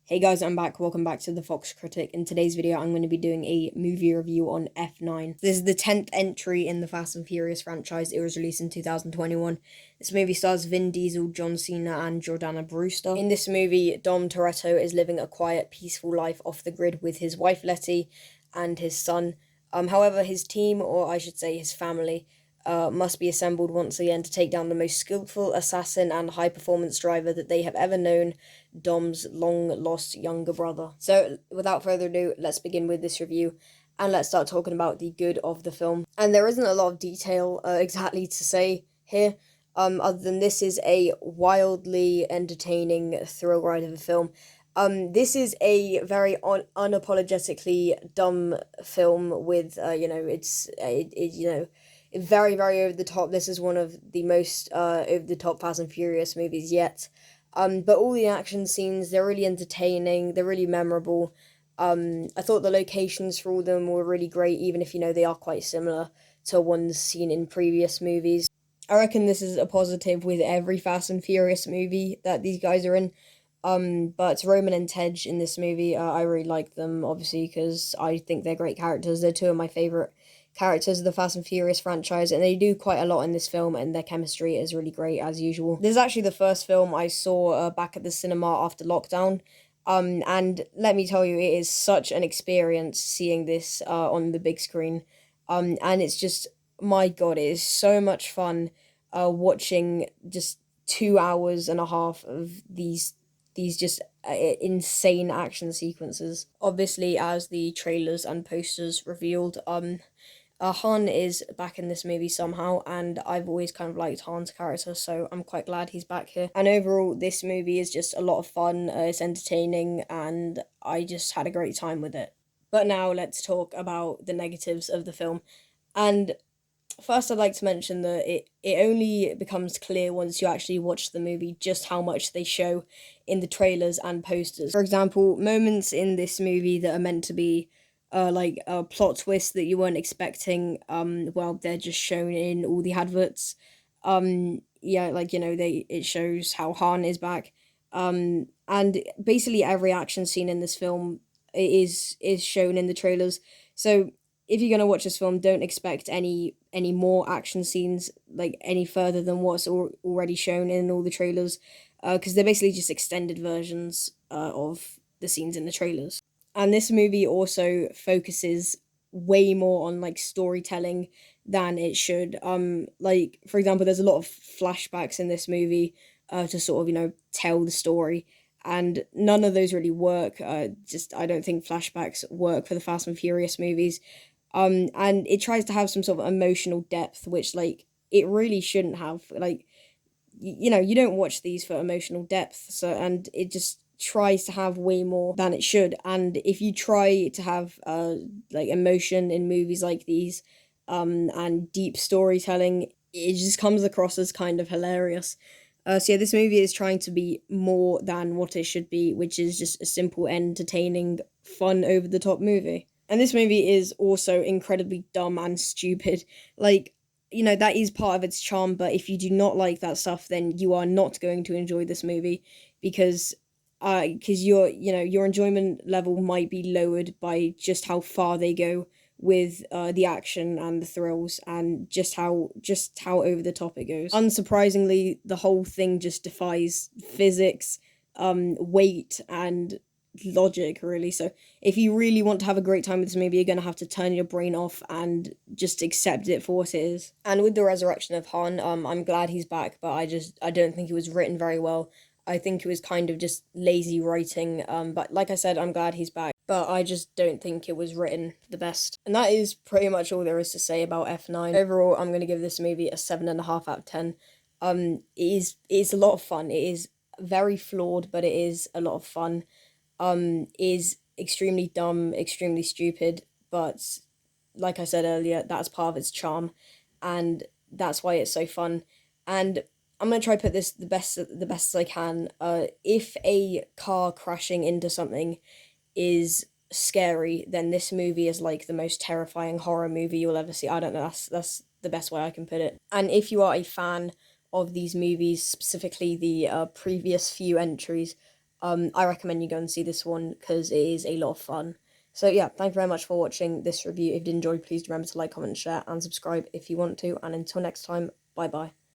Hey guys, I'm back. Welcome back to the Fox Critic. In today's video, I'm going to be doing a movie review on F9. This is the 10th entry in the Fast and Furious franchise. It was released in 2021. This movie stars Vin Diesel, John Cena, and Jordana Brewster. In this movie, Dom Toretto is living a quiet, peaceful life off the grid with his wife Letty and his son. However, his team, or I should say his family, must be assembled once again to take down the most skillful assassin and high-performance driver that they have ever known, Dom's long-lost younger brother. So, without further ado, let's begin with this review, and let's start talking about the good of the film. And there isn't a lot of detail exactly to say here, other than this is a wildly entertaining thrill ride of a film. This is a very unapologetically dumb film with, very, very over the top. This is one of the most over the top Fast and Furious movies yet. But all the action scenes, they're really entertaining, they're really memorable. I thought the locations for all of them were really great, even if, they are quite similar to ones seen in previous movies. I reckon this is a positive with every Fast and Furious movie that these guys are in. But Roman and Tej in this movie, I really like them, obviously, because I think they're great characters. They're two of my favourite characters of the Fast and Furious franchise, and they do quite a lot in this film, and their chemistry is really great, as usual. This is actually the first film I saw back at the cinema after lockdown, and let me tell you, it is such an experience seeing this on the big screen, and it's just, my god, it is so much fun watching just 2 hours and a half of these just insane action sequences. Obviously, as the trailers and posters revealed, Han is back in this movie somehow, and I've always kind of liked Han's character, so I'm quite glad he's back here. And overall, this movie is just a lot of fun, it's entertaining, and I just had a great time with it. But now let's talk about the negatives of the film. And first, I'd like to mention that it only becomes clear once you actually watch the movie just how much they show in the trailers and posters. For example, moments in this movie that are meant to be like a plot twist that you weren't expecting, well, they're just shown in all the adverts. It shows how Han is back. And basically every action scene in this film is shown in the trailers. So if you're gonna watch this film, don't expect any more action scenes, like any further than what's already shown in all the trailers, because they're basically just extended versions of the scenes in the trailers. And this movie also focuses way more on like storytelling than it should. Like, for example, there's a lot of flashbacks in this movie to sort of, tell the story, and none of those really work. I don't think flashbacks work for the Fast and Furious movies. And it tries to have some sort of emotional depth, which, like, it really shouldn't have. Like, you don't watch these for emotional depth, so, and it just tries to have way more than it should. And if you try to have like emotion in movies like these, and deep storytelling, it just comes across as kind of hilarious. So yeah, this movie is trying to be more than what it should be, which is just a simple, entertaining, fun, over-the-top movie. And this movie is also incredibly dumb and stupid. Like, that is part of its charm, but if you do not like that stuff, then you are not going to enjoy this movie, because your enjoyment level might be lowered by just how far they go with the action and the thrills, and just how over the top it goes. Unsurprisingly, the whole thing just defies physics, weight, and logic, really. So if you really want to have a great time with this movie, you're going to have to turn your brain off and just accept it for what it is. And with the resurrection of Han, I'm glad he's back, but I don't think it was written very well. I think it was kind of just lazy writing, but like I said, I'm glad he's back, but I just don't think it was written the best. And that is pretty much all there is to say about F9. Overall, I'm going to give this movie a 7.5 out of 10. It's a lot of fun. It is very flawed, but it is a lot of fun. Is extremely dumb, extremely stupid, but like I said earlier, that's part of its charm, and that's why it's so fun. And I'm gonna try to put this the best as I can. If a car crashing into something is scary, then this movie is like the most terrifying horror movie you'll ever see. I don't know, that's the best way I can put it. And if you are a fan of these movies, specifically the previous few entries, I recommend you go and see this one because it is a lot of fun. So yeah, thank you very much for watching this review. If you did enjoy, please remember to like, comment, share, and subscribe if you want to. And until next time, bye bye.